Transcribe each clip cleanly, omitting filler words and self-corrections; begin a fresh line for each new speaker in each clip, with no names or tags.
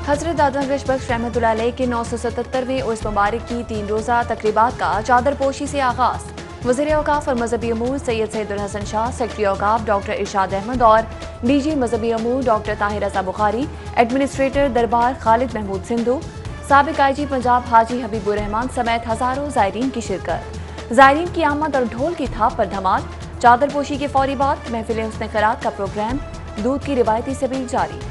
हजरत आदम बख्श रहमतुल्लाह अलैह के 977वें उर्स मुबारक की 3 रोज़ा तकरीबात का चादर पोशी से आगाज़। वज़ीर औक़ाफ़ और मजहबी अमूर सैयद सैयदुल हसन शाह, सेक्रेटरी औक़ाफ़ डॉक्टर इरशाद अहमद और डीजी मजहबी अमूर डॉक्टर ताहिर रज़ा बुखारी, एडमिनिस्ट्रेटर दरबार खालिद महमूद सिंधु, साबिक़ IG पंजाब हाजी हबीबुर रहमान समेत हज़ारों ज़ायरीन की शिरकत। ज़ायरीन की आमद और ढोल की थाप पर धमाल। चादर पोशी के फौरी बाद महफिल हुस्न क़रात का प्रोग्राम, दूध की रिवायती सबील जारी।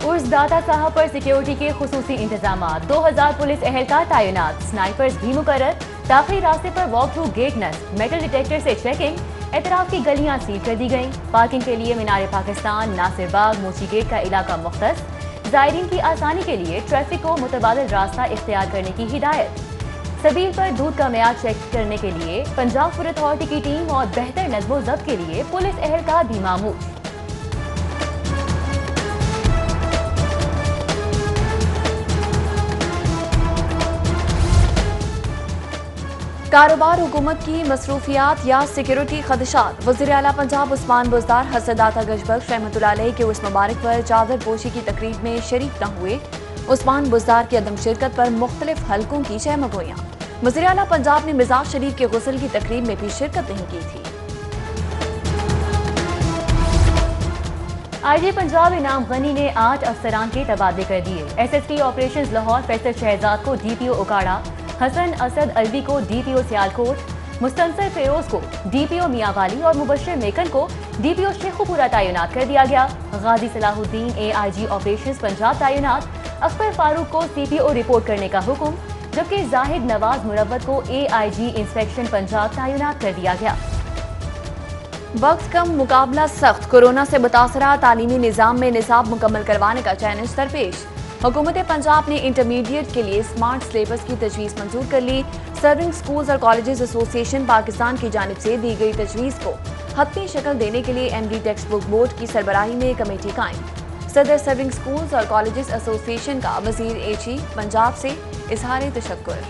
उर्स दाता साहब पर सिक्योरिटी के खुसूसी इंतजाम, 2000 पुलिस एहलकार तैनात, स्नाइपर्स भी मुकर्रर, दाखिली रास्ते पर वॉक थ्रू गेट नस्ब, मेटल डिटेक्टर से चेकिंग, एतराफ की गलियां सील कर दी गईं, पार्किंग के लिए मीनार पाकिस्तान, नासिर बाग, मोची गेट का इलाका मुख्तस, ज़ायरीन की आसानी के लिए ट्रैफिक को मुतबादिल रास्ता इख्तियार करने की हिदायत, सबील पर दूध का मेयाद चेक करने के लिए पंजाब फूड अथॉरिटी की टीम और बेहतर नज़्मो ज़ब्त के लिए पुलिस एहलकार भी मामूर।
कारोबार, हुकूमत की मसरूफियात या सिक्योरिटी खदशात। वज़ीर आला पंजाब उस्मान बुज़दार हज़रत दाता बख्श रहमतुल्लाह अलैह के उर्स मुबारक पर चादर पोशी की तकरीब में शरीक न हुए। उस्मान बुज़दार की अदम शिरकत पर मुख्तलिफ हलकों की चहमगोयां। वज़ीर आला पंजाब ने मिजाज शरीफ के गुस्ल की तकरीब में भी शिरकत नहीं की थी।
IG पंजाब इनाम गनी ने 8 अफसरान के तबादले कर दिए। SSP ऑपरेशंस लाहौर फैसल शहजाद को DPO उकाड़ा, हसन असद अलवी को DPO सियालकोट, मुस्तनसर फेरोज को DPO मियांवाली और मुबश्शिर मेकन को DPO शेखुपुरा तैनात कर दिया गया। गाजी सलाहुद्दीन AIG ऑपरेशंस पंजाब तैनात, अख्तर फारूक को CPO रिपोर्ट करने का हुक्म, जबकि जाहिद नवाज मुरव्वत को AIG इंस्पेक्शन पंजाब तैनात कर दिया गया।
वक्त कम, मुकाबला सख्त। कोरोना से मुतासरा तालीमी निज़ाम में निसाब मुकम्मल करवाने का चैलेंज दरपेश। हुकूमत पंजाब ने इंटरमीडिएट के लिए स्मार्ट सिलेबस की तजवीज़ मंजूर कर ली। सर्विंग स्कूल्स और कॉलेजेस एसोसिएशन पाकिस्तान की जानिब से दी गई तजवीज़ को हतमी शक्ल देने के लिए MD टेक्स्ट बुक बोर्ड की सरबराही में कमेटी कायम। सदर सर्विंग स्कूल्स और कॉलेजेस एसोसिएशन का वज़ीर AG पंजाब से इजहार तशक्कुर।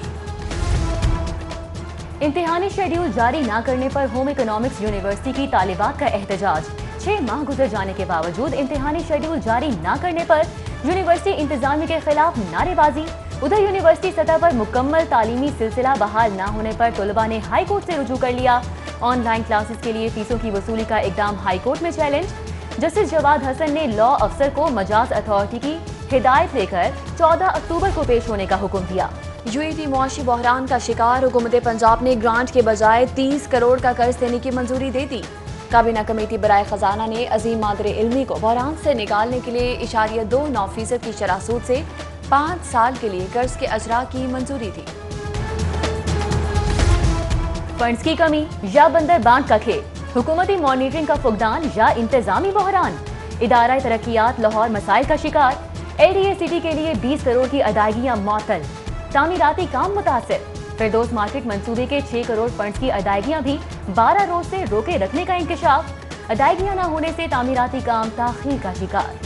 इम्तिहानी शेड्यूल जारी न करने पर होम इकोनॉमिक्स यूनिवर्सिटी की तालिबात का एहतजाज। 6 माह गुजर जाने के बावजूद इम्तिहानी शेड्यूल जारी न करने पर यूनिवर्सिटी इंतजामिया के खिलाफ नारेबाजी। उधर यूनिवर्सिटी सतह पर मुकम्मल तालीमी सिलसिला बहाल न होने पर तलबा ने हाई कोर्ट से रुजू कर लिया। ऑनलाइन क्लासेस के लिए फीसों की वसूली का इकदाम हाई कोर्ट में चैलेंज। जस्टिस जवाद हसन ने लॉ अफसर को मजाज अथॉरिटी की हिदायत लेकर 14 अक्टूबर को पेश होने का हुक्म दिया।
UAE मुआशी बहरान का शिकार। हुकूमत पंजाब ने ग्रांट के बजाय 30 करोड़ का कर्ज देने की मंजूरी दे दी। काबीना कमेटी बराए खजाना ने अजीम मादरे इल्मी को बहरान से निकालने के लिए 0.29% की शरह सूद से 5 साल के लिए कर्ज के अजरा की मंजूरी दी।
फंड्स की कमी या बंदर बांट का खेल, हुकूमती मॉनिटरिंग का फुकदान या इंतजामी बहरान। इदारा तरक्कियात लाहौर मसाइल का शिकार। LDA सिटी के लिए 20 करोड़ की अदायगियां मअतल, तामीराती काम मुतासिर। फिरदौस मार्केट मंसूबे के 6 करोड़ फंड्स की अदायगियां भी 12 रोज से रोके रखने का इंकशाफ। अदायगियां न होने से तामीराती काम ताखीर का शिकार।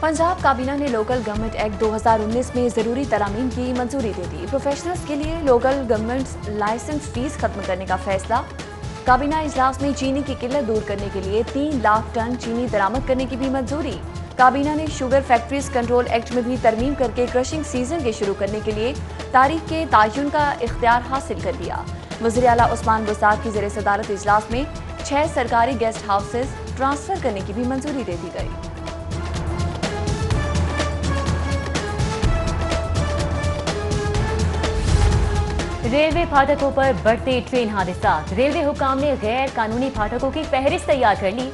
पंजाब काबीना ने लोकल गवर्नमेंट एक्ट 2019 में जरूरी तरामीम की मंजूरी दे दी। प्रोफेशनल्स के लिए लोकल गवर्नमेंट लाइसेंस फीस खत्म करने का फैसला। काबीना इजलास में चीनी की किल्लत दूर करने के लिए 3 लाख टन चीनी दरामद करने की भी मंजूरी। काबीना ने शुगर फैक्ट्रीज कंट्रोल एक्ट में भी तरमीम करके क्रशिंग सीजन के शुरू करने के लिए तारीख के तयन का इख्तियार हासिल कर लिया। वज़ीर आला उस्मान बुज़दार की ज़ेर सदारत इजलास में 6 सरकारी गेस्ट हाउसेज ट्रांसफर करने की भी मंजूरी दे दी गई।
रेलवे फाटकों पर बढ़ते ट्रेन हादसात। रेलवे हुकाम ने गैर कानूनी फाटकों की फहरिस्त तैयार कर ली।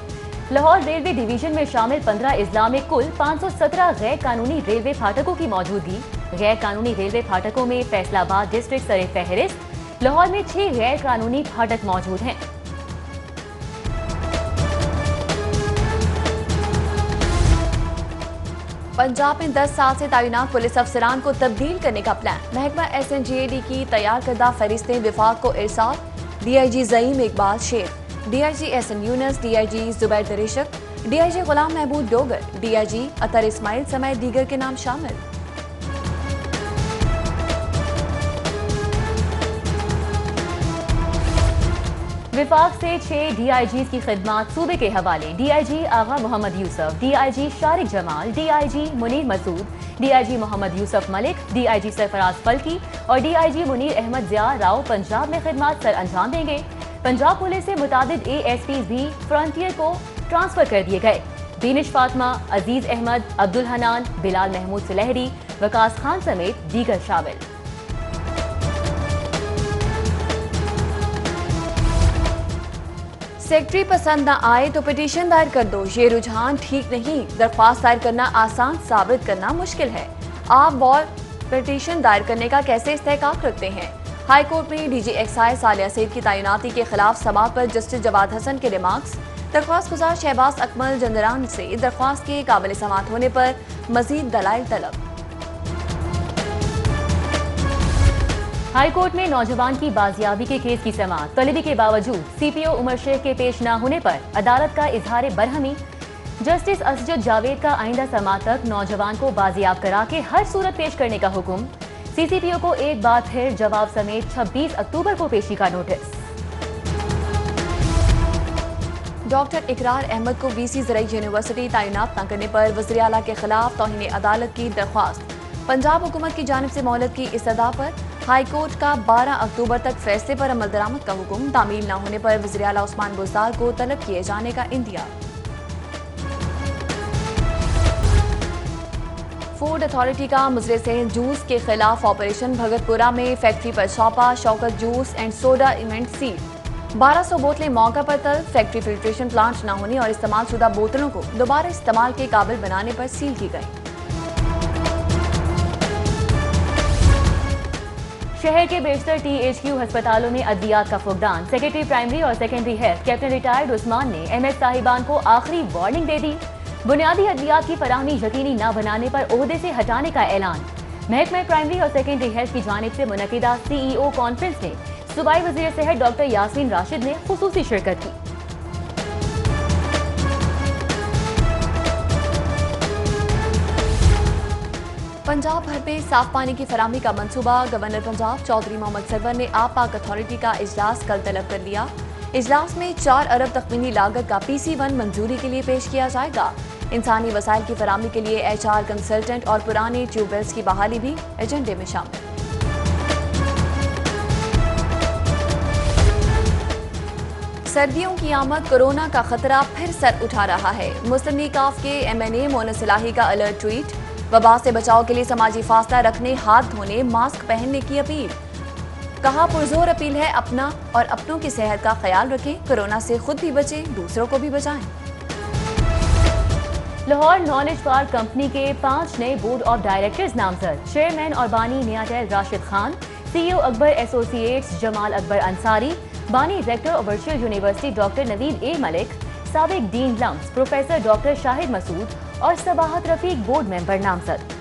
लाहौर रेलवे डिवीजन में शामिल 15 अजला में कुल 517 गैर कानूनी रेलवे फाटकों की मौजूदगी। गैर कानूनी रेलवे फाटकों में फैसलाबाद डिस्ट्रिक्ट सरे फहरिस्त। लाहौर में 6 गैर कानूनी फाटक मौजूद हैं।
पंजाब में 10 साल से तैनात पुलिस अफसरान को तब्दील करने का प्लान। महकमा SNGAD की तैयार करदा फहरिस्तें विफाक को इरसाल। DIG Zaeem Iqbal Sheikh, DIG SN Yunus, DIG Zubair दरिशक, DIG गुलाम महमूद डोगर, DIG अतर इस्माइल समेत दीगर के नाम शामिल।
وفاق سے 6 ڈی آئی جیز کی خدمات صوبے کے حوالے. D I G Agha Muhammad Yousuf, D I G Shariq Jamal, D I G Munir Masood, D I G Muhammad Yousuf Malik, D I G Sarfraz Falki اور D I G Munir Ahmed Zia Rao Punjab میں خدمات سر انجام دیں گے. پنجاب پولیس سے متعدد اے ایس پیز بھی فرنٹیئر کو ٹرانسفر کر دیے گئے. دینش فاطمہ, عزیز احمد, عبدالحنان, بلال محمود سلہری, وقاص خان سمیت دیگر شامل.
سیکٹری پسند نہ آئے تو پٹیشن دائر کر دو, یہ رجحان ٹھیک نہیں. درخواست دائر کرنا آسان, ثابت کرنا مشکل ہے. آپ وار پٹیشن دائر کرنے کا کیسے استحقاق رکھتے ہیں؟ ہائی کورٹ میں ڈی جی ایکسائز سالیہ سعید کی تعیناتی کے خلاف سماعت پر جسٹس جواد حسن کے ریمارکس. درخواست گزار شہباز اکمل جندران سے درخواست کے قابل سماعت ہونے پر مزید دلائل طلب.
ہائی کورٹ میں نوجوان کی بازیابی کے کیس کی سماعت. طلبی کے باوجود سی پی او عمر شیخ کے پیش نہ ہونے پر عدالت کا اظہار برہمی. جسٹس اسجد جاوید کا آئندہ سماعت تک نوجوان کو بازیاب کرا کے ہر صورت پیش کرنے کا حکم. سی سی پی او کو ایک بار پھر جواب سمیت 26 اکتوبر کو پیشی کا نوٹس.
ڈاکٹر اقرار احمد کو وی سی زرعی یونیورسٹی تعینات نہ کرنے پر وزیر اعلیٰ کے خلاف توہین عدالت کی درخواست. پنجاب حکومت کی جانب سے مہلت کی استدعا پر ہائی کورٹ کا 12 اکتوبر تک فیصلے پر عمل درآمد کا حکم. تعمیل نہ ہونے پر وزیر اعلیٰ عثمان بزدار کو طلب کیے جانے کا اندیا. فوڈ اتھارٹی کا مضر صحت جوس کے خلاف آپریشن. بھگت پورہ میں فیکٹری پر چھاپا. Shaukat juice and soda unit seal. 1200 بوتلیں موقع پر طلب. فیکٹری فلٹریشن پلانٹ نہ ہونے اور استعمال شدہ بوتلوں کو دوبارہ استعمال کے قابل بنانے پر سیل کی گئی.
شہر کے بیشتر ٹی ایچ کیو ہسپتالوں میں ادویات کا فقدان. سیکرٹری پرائمری اور سیکنڈری ہیلتھ کیپٹن ریٹائرڈ عثمان نے ایم ایس صاحبان کو آخری وارننگ دے دی. بنیادی ادویات کی فراہمی یقینی نہ بنانے پر عہدے سے ہٹانے کا اعلان. محکمہ پرائمری اور سیکنڈری ہیلتھ کی جانب سے منعقدہ سی ای او کانفرنس میں صوبائی وزیر صحت ڈاکٹر یاسمین راشد نے خصوصی شرکت کی.
پنجاب بھر میں صاف پانی کی فراہمی کا منصوبہ. گورنر پنجاب چودھری محمد سرور نے آب پاک اتھارٹی کا اجلاس کل طلب کر لیا. اجلاس میں 4 ارب تخمینی لاگت کا PC1 منظوری کے لیے پیش کیا جائے گا. انسانی وسائل کی فراہمی کے لیے HR کنسلٹنٹ اور پرانے ٹیوب ویلز کی بحالی بھی ایجنڈے میں شامل. سردیوں کی آمد. کورونا کا خطرہ پھر سر اٹھا رہا ہے. مسلم لیگ کاف کے MNA مونس صلاحی کا الرٹ ٹویٹ. وبا سے بچاؤ کے لیے سماجی فاصلہ رکھنے, ہاتھ دھونے, ماسک پہننے کی اپیل. کہا پرزور اپیل ہے اپنا اور اپنوں کی صحت کا خیال رکھیں. کورونا سے خود بھی بچیں, دوسروں کو بھی بچائیں.
لاہور نالج پارک کمپنی کے 5 نئے بورڈ آف ڈائریکٹرز نامزد. چیئرمین اور بانی نیاٹیل راشد خان, CEO اکبر ایسوسی ایٹس جمال اکبر انصاری, بانی ریکٹر اور virtual university doctor Naveed A ملک, سابق ڈین لمس پروفیسر ڈاکٹر شاہد مسعود اور صباحت رفیق بورڈ ممبر نامزد.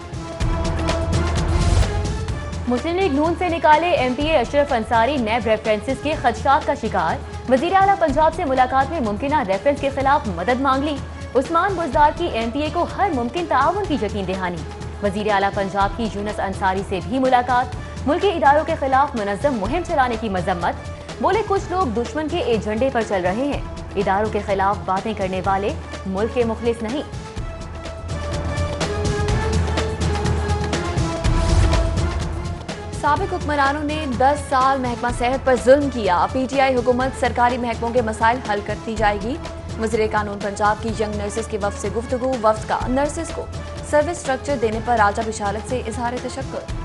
مسلم لیگ نون سے نکالے MPA اشرف انصاری نیب ریفرنسز کے خدشات کا شکار. وزیر اعلیٰ پنجاب سے ملاقات میں ممکنہ ریفرنس کے خلاف مدد مانگ لی. عثمان بزدار کی MPA کو ہر ممکن تعاون کی یقین دہانی. وزیر اعلیٰ پنجاب کی یونس انصاری سے بھی ملاقات. ملکی اداروں کے خلاف منظم مہم چلانے کی مذمت. بولے کچھ لوگ دشمن کے ایجنڈے پر چل رہے ہیں. اداروں کے خلاف باتیں کرنے والے ملک کے مخلص نہیں.
سابق حکمرانوں نے 10 سال محکمہ صحت پر ظلم کیا. PTI حکومت سرکاری محکموں کے مسائل حل کرتی جائے گی. وزیر قانون پنجاب کی ینگ نرسز کے وفد سے گفتگو. وفد کا نرسز کو سروس سٹرکچر دینے پر راجہ بشارت سے اظہار تشکر.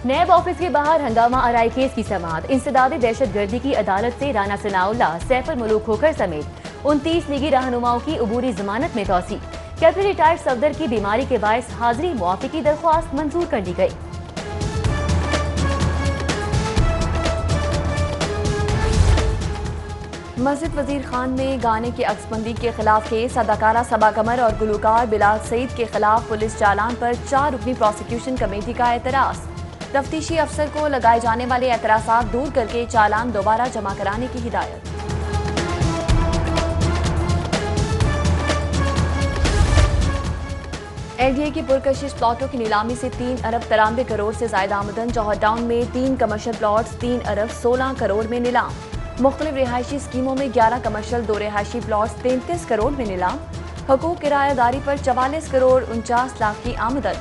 نیب آفس کے باہر ہنگامہ آرائی کیس کی سماعت. انسداد دہشت گردی کی عدالت سے رانا ثناء اللہ, سیف الملوک کھوکھر سمیت 29 لیگی رہنماؤں کی عبوری ضمانت میں توسیع. کیپٹن ریٹائرڈ صفدر کی بیماری کے باعث حاضری معافی کی درخواست منظور کر دی گئی.
مسجد وزیر خان میں گانے کی عکس بندی کے خلاف کیس. اداکارہ صبا قمر اور گلوکار بلال سعید کے خلاف پولیس چالان پر 4 رکنی پروسیکیوشن کمیٹی کا اعتراض. تفتیشی افسر کو لگائے جانے والے اعتراضات دور کر کے چالان دوبارہ جمع کرانے کی ہدایت. LDA की पुरकशिश प्लॉटों की नीलामी से 3 अरब 93 करोड़ से ज्यादा आमदन। जौहर टाउन में 3 कमर्शियल प्लॉट्स 3 अरब 16 करोड़ में नीलाम। मुख्तलिफ रिहायशी स्कीमों में 11 कमर्शियल 2 रिहायशी प्लॉट्स 33 करोड़ में नीलाम। हकूक किरायादारी पर 44 करोड़ 49 लाख की आमदन।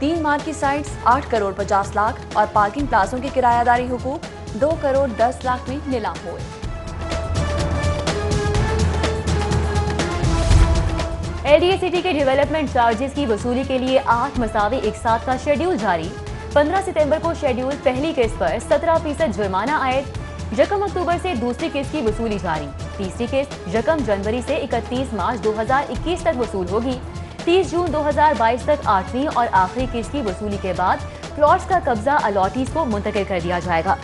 3 मार्की साइट्स 8 करोड़ 50 लाख और पार्किंग प्लाजों की किरायादारी हुकूक 2 करोड़ 10 लाख में नीलाम हुए।
LDA सिटी के डेवलपमेंट चार्जेस की वसूली के लिए 8 मसावी इकसात का शेड्यूल जारी। 15 सितंबर को शेड्यूल पहली किस्त पर 17% जुर्माना आयद। यकम अक्टूबर से दूसरी किस्त की वसूली जारी। तीसरी किस्त यकम जनवरी से 31 मार्च 2021 तक वसूल होगी। 30 जून 2022 तक 8वीं और आखिरी किस्त की वसूली के बाद प्लॉट्स का कब्जा अलॉटीज को मुंतकिल कर दिया जाएगा।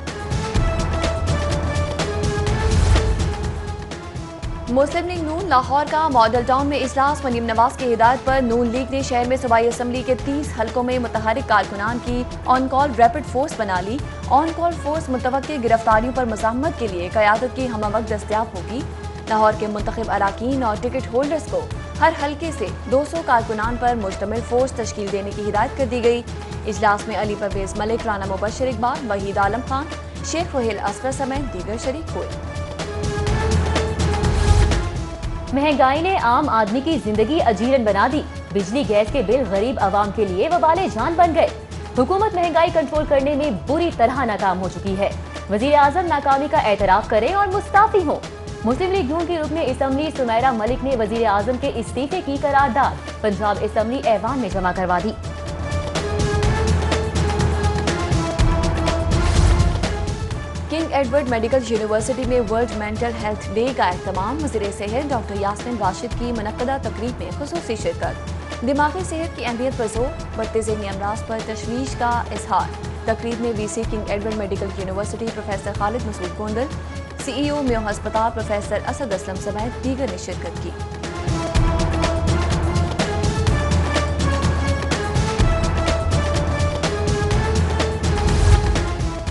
मुस्लिम लीग नून लाहौर का मॉडल टाउन में इजलास। मरीम नवाज की हिदायत पर नून लीग ने शहर में सूबाई असम्बली के 30 हलकों में मुतहरिक कारकुनान की ऑन कॉल रैपिड फोर्स बना ली। ऑन कॉल फोर्स मुतवक्के गिरफ्तारियों पर मज़ाहमत के लिए क़यादत की हमवक्त दस्तयाब होगी। लाहौर के मुंतखब अराकीन और टिकट होल्डर्स को हर हलके से 200 कारकुनान पर मुश्तमिल फोर्स तश्कील देने की हिदायत कर दी गई। इजलास में अली परवेज मलिक, राना मुबशर इकबाल, वहीद आलम खान, शेख वहील असगर समेत दीगर शरीक हुए।
महंगाई ने आम आदमी की जिंदगी अजीरन बना दी। बिजली गैस के बिल गरीब आवाम के लिए वबाले जान बन गए। हुकूमत महंगाई कंट्रोल करने में बुरी तरह नाकाम हो चुकी है। वजीर आजम नाकामी का एतराफ करें और मुस्ताफी हो। मुस्लिम लीग नून की रुकने असम्बली सुमैरा मलिक ने वजीर आजम के इस्तीफे की करारदाद पंजाब असम्बली ऐवान में जमा करवा दी।
किंग एडवर्ड मेडिकल यूनिवर्सिटी में वर्ल्ड मेंटल हेल्थ डे का एहतमाम। वज़ीर सेहत डॉक्टर यास्मीन राशिद की मुनक्कदा तकरीब में खुसूसी शिरकत। दिमागी सेहत की अहमियत पर जोर, बढ़ते ज़हनी अमराज पर तशवीश का इजहार। तकरीब में VC King Edward medical university professor Khalid Masood Gondal, CEO Mayo हस्पताल प्रोफेसर असद असलम समेत दीगर ने शिरकत की।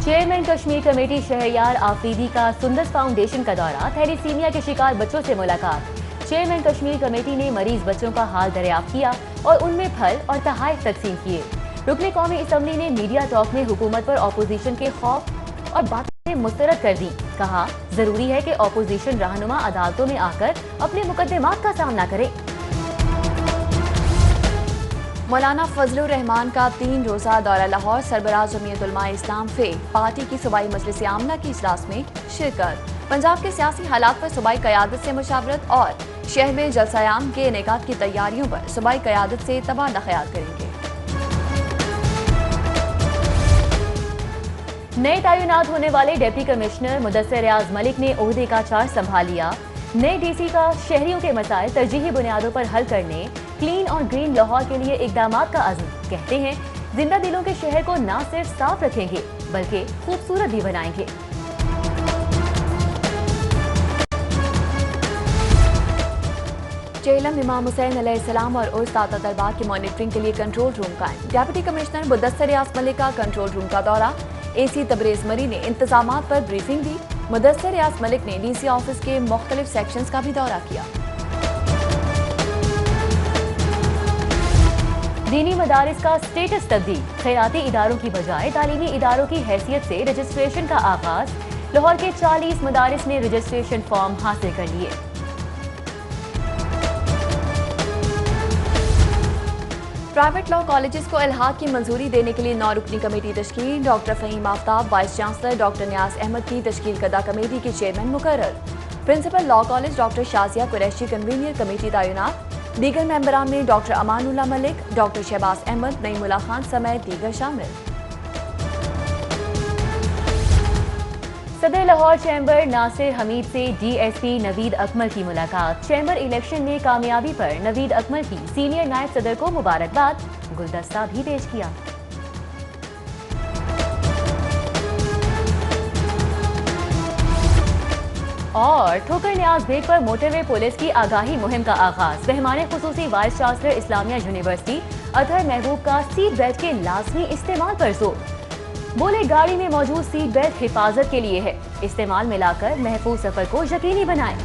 चेयरमैन कश्मीर कमेटी शहरयार आफरीदी का सुंदस फाउंडेशन का दौरा। थैलीसीमिया के शिकार बच्चों से मुलाकात। चेयरमैन कश्मीर कमेटी ने मरीज बच्चों का हाल दरियाफ्त किया और उनमें फल और तहाइफ तकसीम किए। रुकने कौमी असम्बली ने मीडिया टॉक में हुकूमत पर अपोजिशन के खौफ और बातें मुस्तरद कर दी। कहा जरूरी है कि अपोजिशन रहनुमा अदालतों में आकर अपने मुकदमात का सामना करे।
मौलाना फजलुर रहमान का 3 रोज़ा दौरा लाहौर। सरबराह जमीयत उलमा इस्लाम फे पार्टी की सूबाई मजलिस आमला की इजलास में शिरकत। पंजाब के सियासी हालात पर सूबाई क़यादत से मुशावरत और शहर में जलसायाम के इनेकाद की तैयारियों पर सूबाई क़यादत से तबादला ख्याल करेंगे।
नए तैनात होने वाले डिप्टी कमिश्नर मुदस्सिर रियाज मलिक ने ओहदे का चार्ज संभाल लिया। नए DC का शहरियों के मसाइल तरजीही बुनियादों पर हल करने, क्लीन और ग्रीन लाहौर के लिए इकदामात का अज़्म। कहते हैं जिंदा दिलों के शहर को न सिर्फ साफ रखेंगे बल्कि खूबसूरत भी बनाएंगे।
चेलम इमाम हुसैन अलैहिस्सलाम और उर्स दाता दरबार की मॉनिटरिंग के लिए कंट्रोल रूम कायम। डिप्टी कमिश्नर मुदस्सिर रियाज मलिक का कंट्रोल रूम का दौरा। AC तबरेज मरी ने इंतजामात पर ब्रीफिंग दी। मुदस्सिर रियाज मलिक ने DC ऑफिस के मुख्तलिफ सेक्शंस का भी दौरा किया।
दीनी मदारिस का स्टेटस तब्दील। खैराती इदारों की बजाय तालीमी इदारों की हैसियत से रजिस्ट्रेशन का आगाज। लाहौर के 40 मदारिस ने रजिस्ट्रेशन फॉर्म हासिल कर लिए।
प्राइवेट लॉ कॉलेजेस को इल्हाक की मंजूरी देने के लिए 9 रुकनी कमेटी तश्कील। Doctor Faheem Aftab vice chancellor, doctor Niaz Ahmad की तश्कील करदा कमेटी के चेयरमैन मुकर्रर। Principal law college doctor Shazia Qureshi convener committee तैनात। दीगर मेंबरान में डॉक्टर अमानुल्लाह मलिक, डॉक्टर शहबाज अहमद, नईमुल्लाह खान समेत दीगर शामिल।
सदर लाहौर चैम्बर नासिर हमीद से DSP नवीद अकमल की मुलाकात। चैम्बर इलेक्शन में कामयाबी पर नवीद अकमल की सीनियर नायब सदर को मुबारकबाद। गुलदस्ता भी पेश किया। और ठोकर न्याज बेग पर मोटरवे पुलिस की आगाही मुहिम का आगाज। रहमान खुसूसी vice chancellor Islamia university Athar Mehboob का सीट बेल्ट के लाजमी इस्तेमाल पर जोर। बोले गाड़ी में मौजूद सीट बेल्ट हिफाजत के लिए है, इस्तेमाल में लाकर महफूज सफर को यकीनी बनाएं।